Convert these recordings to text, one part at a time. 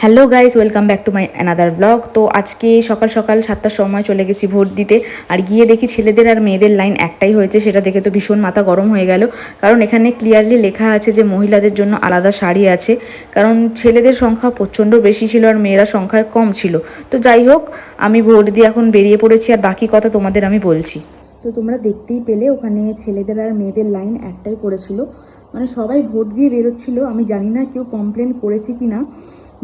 Hello guys, welcome back to my another blog. তো আজকে সকাল সকাল 7টার সময় চলে গেছি ভোট দিতে। আর গিয়ে দেখি ছেলেদের আর মেয়েদের লাইন একটাই হয়েছে। সেটা দেখে তো ভীষণ মাথা গরম হয়ে গেল, কারণ এখানে ক্লিয়ারলি লেখা আছে যে মহিলাদের জন্য আলাদা শাড়ি আছে। কারণ ছেলেদের সংখ্যা প্রচণ্ড বেশি ছিল আর মেয়েরা সংখ্যায় কম ছিল। তো যাই হোক, আমি ভোট দিয়ে এখন বেরিয়ে পড়েছি, আর বাকি কথা তোমাদের আমি বলছি। তো তোমরা দেখতেই পেলে ওখানে ছেলেদের আর মেয়েদের লাইন একটাই করেছিল। মানে সবাই ভোট দিয়ে বেরোচ্ছিল। আমি জানি না কেউ কমপ্লেন করেছে কি না,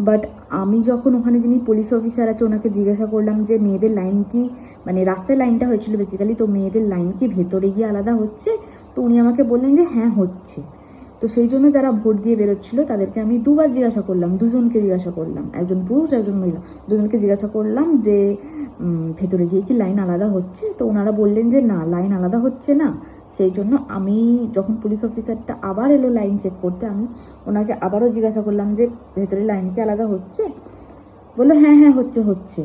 বাট আমি যখন ওখানে যিনি পুলিশ অফিসার আছে ওনাকে জিজ্ঞাসা করলাম যে মেয়েদের লাইন কি, মানে রাস্তায় লাইনটা হয়েছিল বেসিক্যালি, তো মেয়েদের লাইন কি ভেতরে গিয়ে আলাদা হচ্ছে? তো উনি আমাকে বললেন যে হ্যাঁ হচ্ছে। তো সেই জন্য যারা ভোট দিয়ে বেরোচ্ছিল তাদেরকে আমি দুবার জিজ্ঞাসা করলাম, দুজনকে জিজ্ঞাসা করলাম, একজন পুরুষ একজন মহিলা, দুজনকে জিজ্ঞাসা করলাম যে ভেতরে গিয়ে কি লাইন আলাদা হচ্ছে? তো ওনারা বললেন যে না, লাইন আলাদা হচ্ছে না। সেই জন্য আমি যখন পুলিশ অফিসারটা আবার এলো লাইন চেক করতে, আমি ওনাকে আবারও জিজ্ঞাসা করলাম যে ভেতরে লাইন কি আলাদা হচ্ছে? বললো হ্যাঁ হ্যাঁ হচ্ছে হচ্ছে।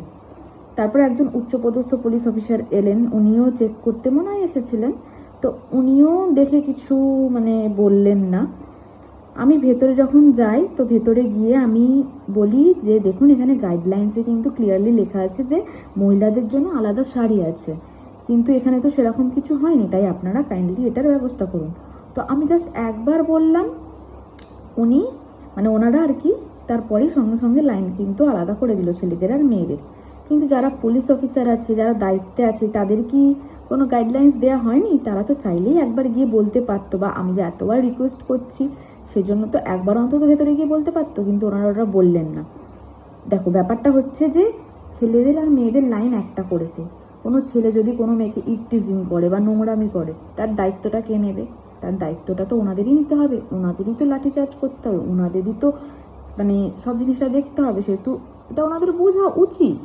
তারপরে একজন উচ্চপদস্থ পুলিশ অফিসার এলেন, উনিও চেক করতে মনে হয় এসেছিলেন। তো উনিও দেখে কিছু মানে বললেন না। আমি ভেতরে যখন যাই, তো ভেতরে গিয়ে আমি বলি যে দেখুন, এখানে গাইডলাইন্সে কিন্তু ক্লিয়ারলি লেখা আছে যে মহিলাদের জন্য আলাদা শাড়ি আছে, কিন্তু এখানে তো সেরকম কিছু হয়নি, তাই আপনারা কাইন্ডলি এটার ব্যবস্থা করুন। তো আমি জাস্ট একবার বললাম, উনি মানে ওনারা আর কি তারপরেই সঙ্গে সঙ্গে লাইন কিন্তু আলাদা করে দিল ছেলেদের আর মেয়েদের। কিন্তু যারা পুলিশ অফিসার আছে, যারা দায়িত্বে আছে, তাদের কি কোনো গাইডলাইন্স দেওয়া হয়নি? তারা তো চাইলেই একবার গিয়ে বলতে পারতো, বা আমি যে এতবার রিকোয়েস্ট করছি সেজন্য তো একবার অন্তত ভেতরে গিয়ে বলতে পারতো, কিন্তু ওনারা বললেন না। দেখো, ব্যাপারটা হচ্ছে যে ছেলেদের আর মেয়েদের লাইন একটা করেছে। কোনো ছেলে যদি কোনো মেয়েকে ইভটিজিং করে বা নোংরামি করে, তার দায়িত্বটা কে নেবে? তার দায়িত্বটা তো ওনাদেরই নিতে হবে, ওনাদেরই তো লাঠিচার্জ করতে হবে, ওনাদেরই তো মানে সব জিনিসটা দেখতে হবে। সেহেতু এটা ওনাদের বোঝা উচিত।